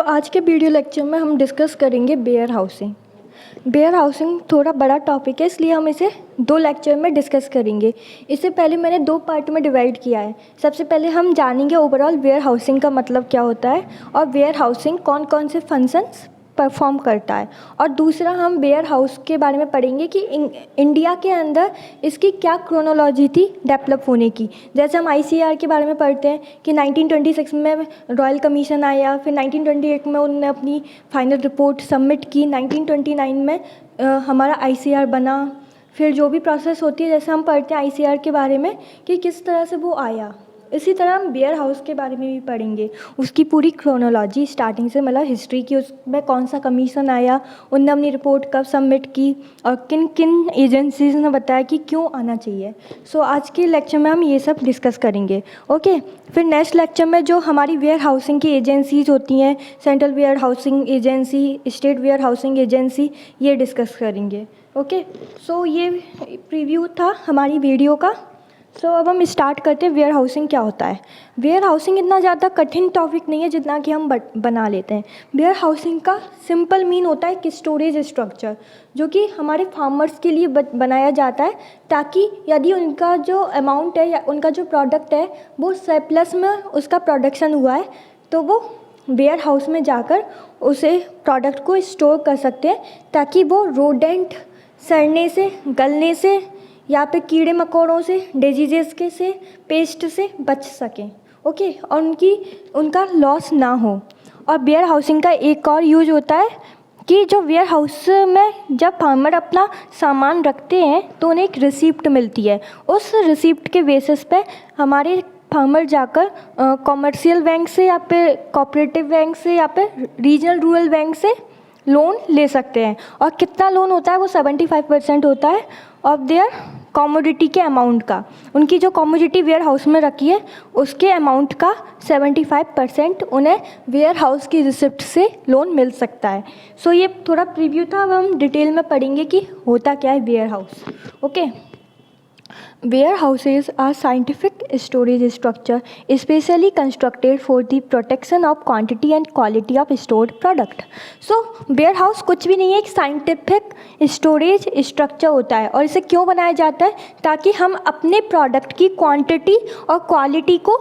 आज के video lecture में हम डिस्कस करेंगे वेयर हाउसिंग। वेयर हाउसिंग थोड़ा बड़ा टॉपिक है, इसलिए हम इसे 2 लेक्चर में डिस्कस करेंगे। इससे पहले मैंने 2 पार्ट में डिवाइड किया है। सबसे पहले हम जानेंगे ओवरऑल वेयर हाउसिंग का मतलब क्या होता है और वेयर हाउसिंग कौन कौन से फंक्शंस परफॉर्म करता है, और दूसरा हम वेयर हाउस के बारे में पढ़ेंगे कि इंडिया के अंदर इसकी क्या क्रोनोलॉजी थी डेवलप होने की। जैसे हम आईसीएआर के बारे में पढ़ते हैं कि 1926 में रॉयल कमीशन आया, फिर 1928 में उन्होंने अपनी फाइनल रिपोर्ट सबमिट की, 1929 में हमारा आईसीएआर बना। फिर जो भी प्रोसेस होती है, जैसे हम पढ़ते हैं आईसीएआर के बारे में कि किस तरह से वो आया, इसी तरह हम वेयर हाउस के बारे में भी पढ़ेंगे। उसकी पूरी क्रोनोलॉजी स्टार्टिंग से, मतलब हिस्ट्री की, उसमें कौन सा कमीशन आया, उनने अपनी रिपोर्ट कब सबमिट की और किन किन एजेंसीज ने बताया कि क्यों आना चाहिए। आज के लेक्चर में हम ये सब डिस्कस करेंगे। ओके, फिर नेक्स्ट लेक्चर में जो हमारी वेयर हाउसिंग की एजेंसीज होती हैं, central warehousing agency, state warehousing agency, ये डिस्कस करेंगे। ओके, ये प्रीव्यू था हमारी वीडियो का। अब हम स्टार्ट करते हैं वेयर हाउसिंग क्या होता है। वेयर हाउसिंग इतना ज़्यादा कठिन टॉपिक नहीं है जितना कि हम बना लेते हैं। वेयर हाउसिंग का सिंपल मीन होता है कि स्टोरेज स्ट्रक्चर, जो कि हमारे फार्मर्स के लिए बनाया जाता है, ताकि यदि उनका जो अमाउंट है या उनका जो प्रोडक्ट है वो सरप्लस में उसका प्रोडक्शन हुआ है, तो वो वेयर हाउस में जाकर उसे प्रोडक्ट को स्टोर कर सकते हैं, ताकि वो रोडेंट, सड़ने से, गलने से या फिर कीड़े मकोड़ों से, डिजीजेस के से, पेस्ट से बच सकें। ओके, और उनका लॉस ना हो। और वेयर हाउसिंग का एक और यूज होता है कि जो वेयर हाउस में जब फार्मर अपना सामान रखते हैं तो उन्हें एक रिसिप्ट मिलती है। उस रिसिप्ट के बेसिस पे हमारे फार्मर जाकर कॉमर्शियल बैंक से या फिर कोऑपरेटिव बैंक से या फिर रीजनल रूरल बैंक से लोन ले सकते हैं। और कितना लोन होता है, वो 75% होता है ऑफ देयर कमोडिटी के अमाउंट का। उनकी जो कमोडिटी वेयर हाउस में रखी है उसके अमाउंट का 75% उन्हें वेयर हाउस की रिसिप्ट से लोन मिल सकता है। ये थोड़ा प्रीव्यू था। अब हम डिटेल में पढ़ेंगे कि होता क्या है warehouse. Okay, warehouses are scientific storage structure specially constructed for the protection of quantity and quality of stored product. warehouse कुछ भी नहीं है, एक साइंटिफिक स्टोरेज स्ट्रक्चर होता है। और इसे क्यों बनाया जाता है? ताकि हम अपने प्रोडक्ट की क्वांटिटी और क्वालिटी को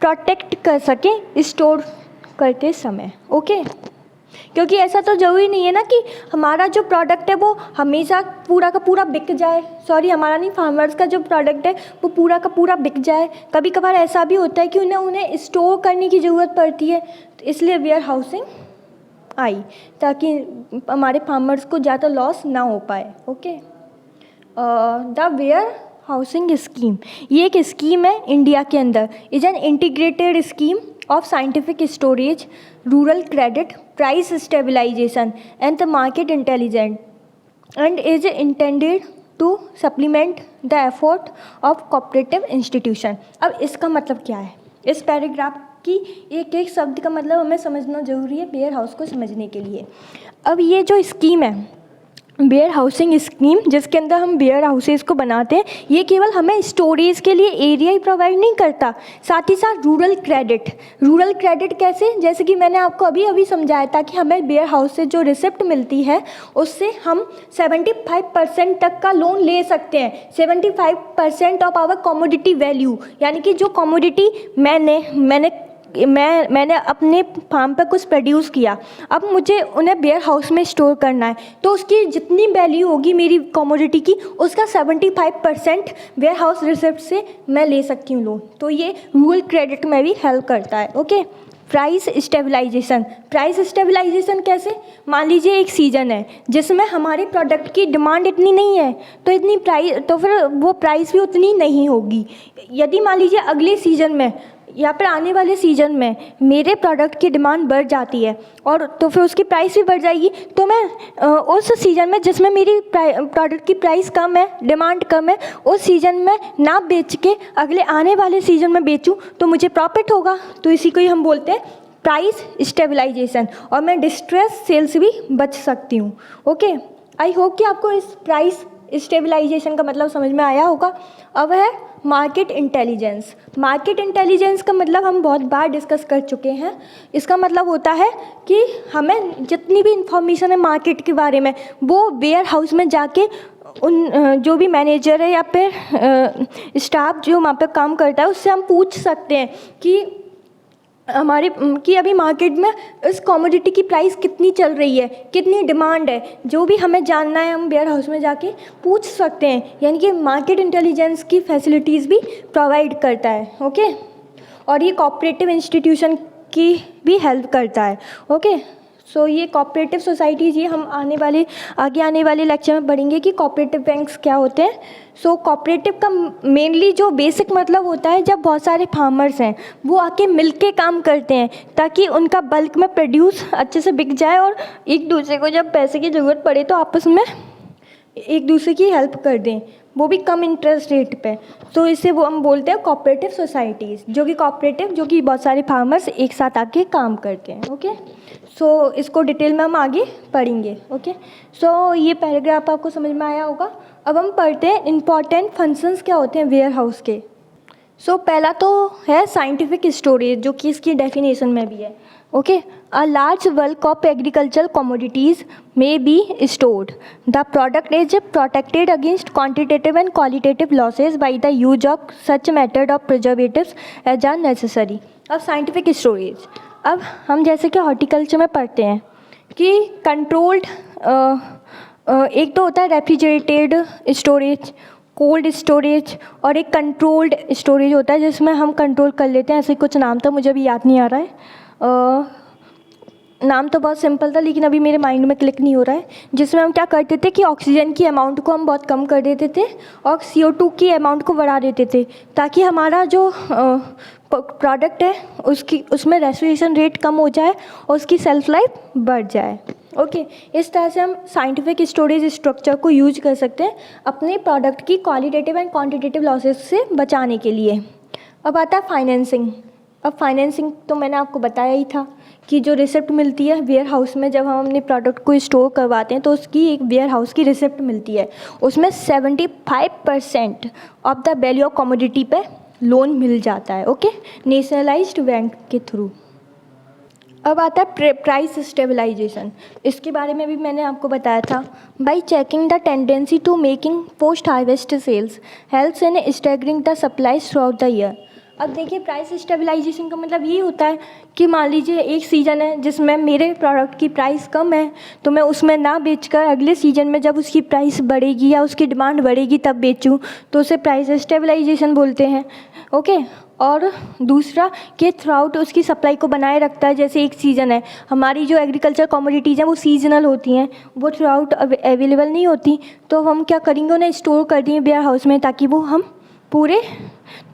प्रोटेक्ट कर सकें स्टोर करते समय। ओके, क्योंकि ऐसा तो ज़रूरी नहीं है ना कि हमारा जो प्रोडक्ट है वो हमेशा पूरा का पूरा बिक जाए। हमारा नहीं, फार्मर्स का जो प्रोडक्ट है वो पूरा का पूरा बिक जाए। कभी कभार ऐसा भी होता है कि उन्हें स्टोर करने की ज़रूरत पड़ती है, तो इसलिए वेयर हाउसिंग आई, ताकि हमारे फार्मर्स को ज़्यादा लॉस ना हो पाए। Okay, the warehousing scheme, ये एक स्कीम है इंडिया के अंदर। Is an integrated scheme of scientific storage, rural credit, price stabilization and the market intelligence, and is intended to supplement the effort of cooperative institution. अब इसका मतलब क्या है? इस पैराग्राफ की एक एक शब्द का मतलब हमें समझना जरूरी है वेयर हाउस को समझने के लिए। अब ये जो स्कीम है वेयर हाउसिंग स्कीम, जिसके अंदर हम वेयर हाउसेस को बनाते हैं, ये केवल हमें स्टोरेज के लिए एरिया ही प्रोवाइड नहीं करता, साथ ही साथ रूरल क्रेडिट कैसे? जैसे कि मैंने आपको अभी समझाया था कि हमें वेयर हाउस से जो रिसिप्ट मिलती है उससे हम 75% तक का लोन ले सकते हैं। 75% ऑफ आवर कमोडिटी वैल्यू, यानी कि जो कमोडिटी मैंने अपने फार्म पर कुछ प्रोड्यूस किया, अब मुझे उन्हें वेयर हाउस में स्टोर करना है, तो उसकी जितनी वैल्यू होगी मेरी कमोडिटी की, उसका 75% वेयर हाउस रिसिप्ट से मैं ले सकती हूँ लोन। तो ये रूरल क्रेडिट में भी हेल्प करता है। ओके, प्राइस स्टेबलाइजेशन कैसे? मान लीजिए एक सीज़न है जिसमें हमारे प्रोडक्ट की डिमांड इतनी नहीं है, तो फिर वो प्राइस भी उतनी नहीं होगी। यदि मान लीजिए अगले सीज़न में या फिर आने वाले सीज़न में मेरे प्रोडक्ट की डिमांड बढ़ जाती है, और तो फिर उसकी प्राइस भी बढ़ जाएगी, तो मैं उस सीज़न में जिसमें मेरी प्रोडक्ट की प्राइस कम है, डिमांड कम है, उस सीज़न में ना बेच के अगले आने वाले सीज़न में बेचूं तो मुझे प्रॉफिट होगा। तो इसी को ही हम बोलते हैं प्राइस स्टेबलाइजेशन, और मैं डिस्ट्रेस सेल से भी बच सकती हूँ। ओके, आई होप कि आपको इस प्राइस स्टेबलाइजेशन का मतलब समझ में आया होगा। अब है मार्केट इंटेलिजेंस। मार्केट इंटेलिजेंस का मतलब हम बहुत बार डिस्कस कर चुके हैं। इसका मतलब होता है कि हमें जितनी भी इंफॉर्मेशन है मार्केट के बारे में वो वेयर हाउस में जाके उन जो भी मैनेजर है या फिर स्टाफ जो वहाँ पे काम करता है उससे हम पूछ सकते हैं कि कि अभी मार्केट में इस कमोडिटी की प्राइस कितनी चल रही है, कितनी डिमांड है, जो भी हमें जानना है हम वेयर हाउस में जाके पूछ सकते हैं। यानी कि मार्केट इंटेलिजेंस की फैसिलिटीज़ भी प्रोवाइड करता है। ओके, और ये कोऑपरेटिव इंस्टीट्यूशन की भी हेल्प करता है। ओके, सो ये कोऑपरेटिव सोसाइटीज़, ये हम आगे आने वाले लेक्चर में पढ़ेंगे कि कोऑपरेटिव बैंक्स क्या होते हैं। सो कोऑपरेटिव का मेनली जो बेसिक मतलब होता है, जब बहुत सारे फार्मर्स हैं वो आके मिलके काम करते हैं ताकि उनका बल्क में प्रोड्यूस अच्छे से बिक जाए और एक दूसरे को जब पैसे की ज़रूरत पड़े तो आपस में एक दूसरे की हेल्प कर दें, वो भी कम इंटरेस्ट रेट पे। तो इसे वो हम बोलते हैं कोऑपरेटिव सोसाइटीज़, जो कि बहुत सारे फार्मर्स एक साथ आके काम करते हैं। ओके, सो इसको डिटेल में हम आगे पढ़ेंगे। ओके, सो ये पैराग्राफ आपको समझ में आया होगा। अब हम पढ़ते हैं इम्पॉर्टेंट फंक्शंस क्या होते हैं वेयर हाउस के। सो पहला तो है साइंटिफिक स्टोरेज, जो कि इसकी डेफिनेशन में भी है। Okay, a large bulk of agricultural commodities may be stored. The product is protected against quantitative and qualitative losses by the use of such method of preservatives as are necessary. अब scientific storage, अब हम जैसे कि horticulture में पढ़ते हैं कि controlled एक तो होता है रेफ्रिजरेटेड स्टोरेज, कोल्ड स्टोरेज, और एक कंट्रोल्ड स्टोरेज होता है जिसमें हम कंट्रोल कर लेते हैं। ऐसे कुछ नाम था, मुझे अभी याद नहीं आ रहा है। नाम तो बहुत सिंपल था लेकिन अभी मेरे माइंड में क्लिक नहीं हो रहा है। जिसमें हम क्या करते थे कि ऑक्सीजन की अमाउंट को हम बहुत कम कर देते थे और CO2 की अमाउंट को बढ़ा देते थे ताकि हमारा जो प्रोडक्ट है उसमें रेस्पिरेशन रेट कम हो जाए और उसकी सेल्फ लाइफ बढ़ जाए। ओके, इस तरह से हम साइंटिफिक स्टोरेज स्ट्रक्चर को यूज कर सकते हैं अपने प्रोडक्ट की क्वालिटेटिव एंड क्वांटिटेटिव लॉसेस से बचाने के लिए। अब आता है फाइनेंसिंग। अब फाइनेंसिंग तो मैंने आपको बताया ही था कि जो रिसिप्ट मिलती है वेयर हाउस में, जब हम अपने प्रोडक्ट को स्टोर करवाते हैं तो उसकी एक वेयर हाउस की रिसिप्ट मिलती है। उसमें 75% of the value of commodity पे लोन मिल जाता है। ओके, नेशनलाइज्ड बैंक के थ्रू। अब आता है प्राइस स्टेबलाइजेशन। इसके बारे में भी मैंने आपको बताया था। By checking the tendency to making post harvest sales helps in staggering the supplies throughout the year. अब देखिए, प्राइस स्टेबलाइजेशन का मतलब ये होता है कि मान लीजिए एक सीज़न है जिसमें मेरे प्रोडक्ट की प्राइस कम है तो मैं उसमें ना बेचकर अगले सीज़न में जब उसकी प्राइस बढ़ेगी या उसकी डिमांड बढ़ेगी तब बेचूं, तो उसे प्राइस स्टेबलाइजेशन बोलते हैं। ओके, और दूसरा कि थ्रू आउट उसकी सप्लाई को बनाए रखता है। जैसे एक सीज़न है, हमारी जो एग्रीकल्चर कमोडिटीज़ हैं वो सीजनल होती हैं, वो थ्रू आउट अवेलेबल नहीं होती, तो हम क्या करेंगे, उन्हें स्टोर कर देंगे वेयर हाउस में ताकि वो हम पूरे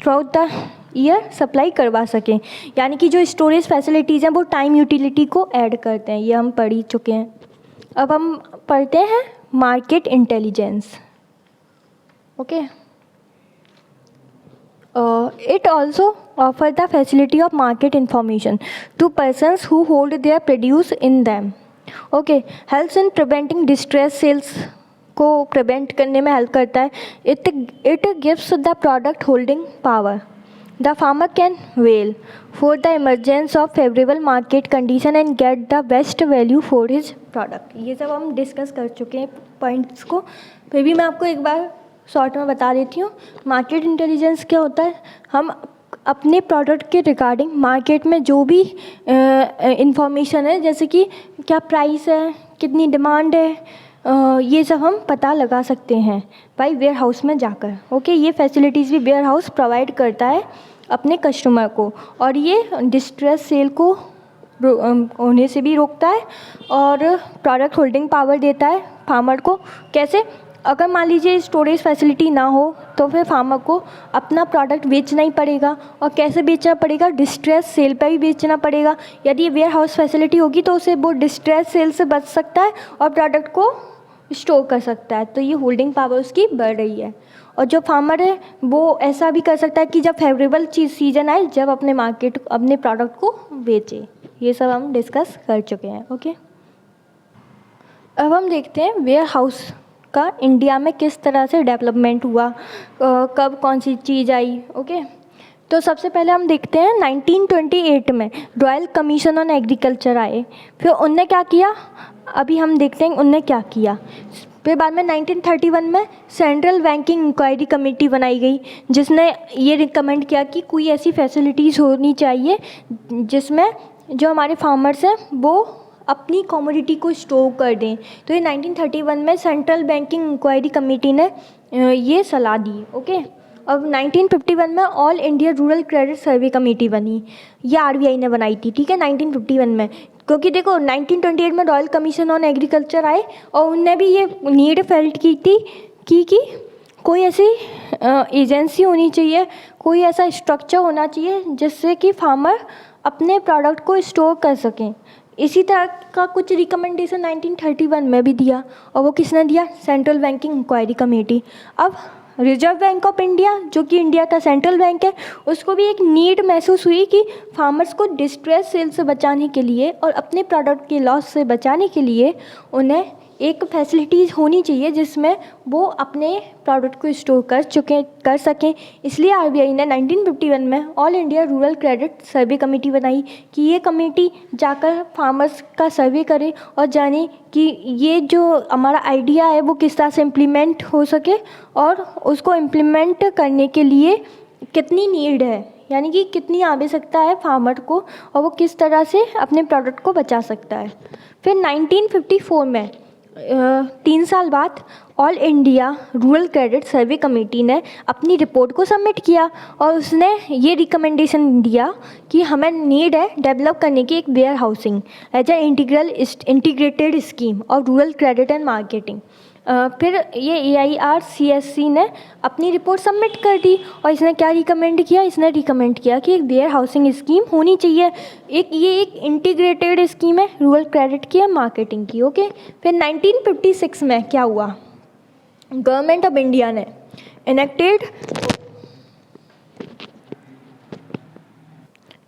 through out the year supply करवा सकें। यानी कि जो स्टोरेज फैसिलिटीज़ हैं वो टाइम यूटिलिटी को ऐड करते हैं, ये हम पढ़ ही चुके हैं। अब हम पढ़ते हैं market intelligence. Okay, it also offer the facility of market information to persons who hold their produce in them. Okay, helps in preventing distress sales को प्रिवेंट करने में हेल्प करता है। it gives the product holding power. The farmer can wail for the emergence of favorable market condition and get the best value for his product. ये सब हम discuss कर चुके हैं पॉइंट्स को, फिर भी मैं आपको एक बार शॉर्ट में बता देती हूँ। मार्केट इंटेलिजेंस क्या होता है, हम अपने प्रोडक्ट के रिगार्डिंग मार्केट में जो भी इंफॉर्मेशन है, जैसे कि क्या प्राइस है, कितनी डिमांड है, ये सब हम पता लगा सकते हैं भाई वेयर हाउस में जाकर। ओके, ये फैसिलिटीज़ भी वेयर हाउस प्रोवाइड करता है अपने कस्टमर को, और ये डिस्ट्रेस सेल को होने से भी रोकता है और प्रोडक्ट होल्डिंग पावर देता है फार्मर को। कैसे, अगर मान लीजिए स्टोरेज फैसिलिटी ना हो तो फिर फार्मर को अपना प्रोडक्ट बेचना ही पड़ेगा, और कैसे बेचना पड़ेगा, डिस्ट्रेस सेल पे भी बेचना पड़ेगा। यदि वेयर हाउस फैसिलिटी होगी तो उसे वो डिस्ट्रेस सेल से बच सकता है और प्रोडक्ट को स्टोर कर सकता है, तो ये होल्डिंग पावर उसकी बढ़ रही है। और जो फार्मर है वो ऐसा भी कर सकता है कि जब फेवरेबल सीजन आए जब अपने प्रोडक्ट को बेचे। ये सब हम डिस्कस कर चुके हैं। ओके, अब हम देखते हैं वेयर हाउस का इंडिया में किस तरह से डेवलपमेंट हुआ, कब कौन सी चीज़ आई। ओके, तो सबसे पहले हम देखते हैं 1928 में रॉयल कमीशन ऑन एग्रीकल्चर आए। फिर उनने क्या किया, अभी हम देखते हैं उनने क्या किया। फिर बाद में 1931 में सेंट्रल बैंकिंग इंक्वायरी कमेटी बनाई गई, जिसने ये रिकमेंड किया कि कोई ऐसी फैसिलिटीज़ होनी चाहिए जिसमें जो हमारे फार्मर्स हैं वो अपनी कमोडिटी को स्टोर कर दें। तो ये 1931 में सेंट्रल बैंकिंग इंक्वायरी कमेटी ने ये सलाह दी। ओके, अब 1951 में ऑल इंडिया रूरल क्रेडिट सर्वे कमेटी बनी, ये आरबीआई ने बनाई थी। ठीक है, 1951 में, क्योंकि देखो 1928 में रॉयल कमीशन ऑन एग्रीकल्चर आए और उनने भी ये नीड फेल्ट की थी कि कोई ऐसी एजेंसी होनी चाहिए, कोई ऐसा स्ट्रक्चर होना चाहिए जिससे कि फार्मर अपने प्रोडक्ट को स्टोर कर सकें। इसी तरह का कुछ रिकमेंडेशन 1931 में भी दिया, और वो किसने दिया, सेंट्रल बैंकिंग इंक्वायरी कमेटी। अब रिजर्व बैंक ऑफ इंडिया, जो कि इंडिया का सेंट्रल बैंक है, उसको भी एक नीड महसूस हुई कि फार्मर्स को डिस्ट्रेस सेल से बचाने के लिए और अपने प्रोडक्ट के लॉस से बचाने के लिए उन्हें एक फैसिलिटीज़ होनी चाहिए जिसमें वो अपने प्रोडक्ट को स्टोर कर सकें। इसलिए आरबीआई ने 1951 में ऑल इंडिया रूरल क्रेडिट सर्वे कमेटी बनाई कि ये कमेटी जाकर फार्मर्स का सर्वे करे और जाने कि ये जो हमारा आइडिया है वो किस तरह से इम्प्लीमेंट हो सके और उसको इम्प्लीमेंट करने के लिए कितनी नीड है, यानी कि कितनी आवश्यकता है फार्मर को और वो किस तरह से अपने प्रोडक्ट को बचा सकता है। फिर 1954 में 3 साल बाद ऑल इंडिया रूरल क्रेडिट सर्वे कमेटी ने अपनी रिपोर्ट को सबमिट किया और उसने ये रिकमेंडेशन दिया कि हमें नीड है डेवलप करने की एक warehousing as a integrated scheme और रूरल क्रेडिट एंड मार्केटिंग। फिर ये AIRCSC ने अपनी रिपोर्ट सबमिट कर दी और इसने क्या रिकमेंड किया, इसने रिकमेंड किया कि एक वेयर हाउसिंग स्कीम होनी चाहिए, ये एक इंटीग्रेटेड स्कीम है रूरल क्रेडिट की या मार्केटिंग की। ओके, फिर 1956 में क्या हुआ, गवर्नमेंट ऑफ इंडिया ने इनेक्टेड,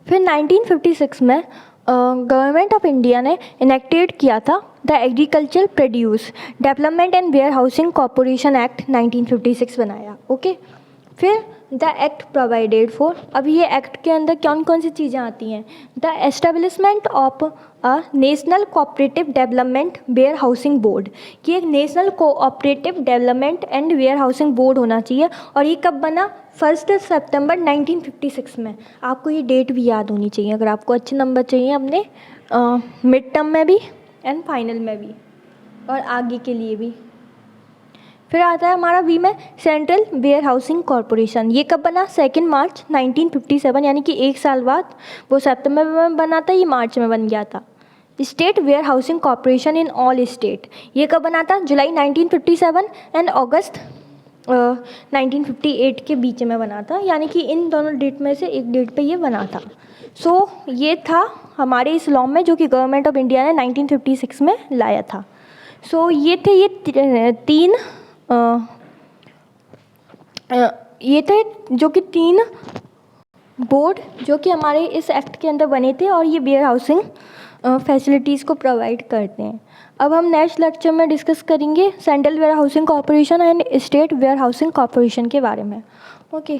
फिर 1956 में गवर्नमेंट ऑफ इंडिया ने इनेक्टेड किया था the agriculture produce development and warehousing corporation act 1956 बनाया। ओके, फिर द एक्ट प्रोवाइडेड फॉर, अब ये एक्ट के अंदर कौन कौन सी चीज़ें आती हैं, the establishment of a national cooperative development warehousing board, कि एक national cooperative development and warehousing board होना चाहिए। और ये कब बना, 1 सितंबर 1956 में। आपको ये डेट भी याद होनी चाहिए अगर आपको अच्छे नंबर चाहिए अपने मिड टर्म में भी एंड फाइनल में भी और आगे के लिए भी। फिर आता है हमारा बी में सेंट्रल वेयर हाउसिंग कॉरपोरेशन, ये कब बना, 2 मार्च 1957, यानी कि 1 साल बाद। वो सितंबर में बना था, ये मार्च में बन गया था। State warehousing corporation in all state, ये कब बना था, जुलाई 1957 एंड अगस्त 1958 के बीच में बना था, यानी कि इन दोनों डेट में से एक डेट पे ये बना था। सो ये था हमारे इस लॉ में जो कि गवर्नमेंट ऑफ इंडिया ने 1956 में लाया था। सो ये थे ये थे जो कि 3 बोर्ड जो कि हमारे इस एक्ट के अंदर बने थे और ये वेयर हाउसिंग फैसिलिटीज़ को प्रोवाइड करते हैं। अब हम नेक्स्ट लेक्चर में डिस्कस करेंगे central warehousing corporation and state warehousing corporation के बारे में। ओके।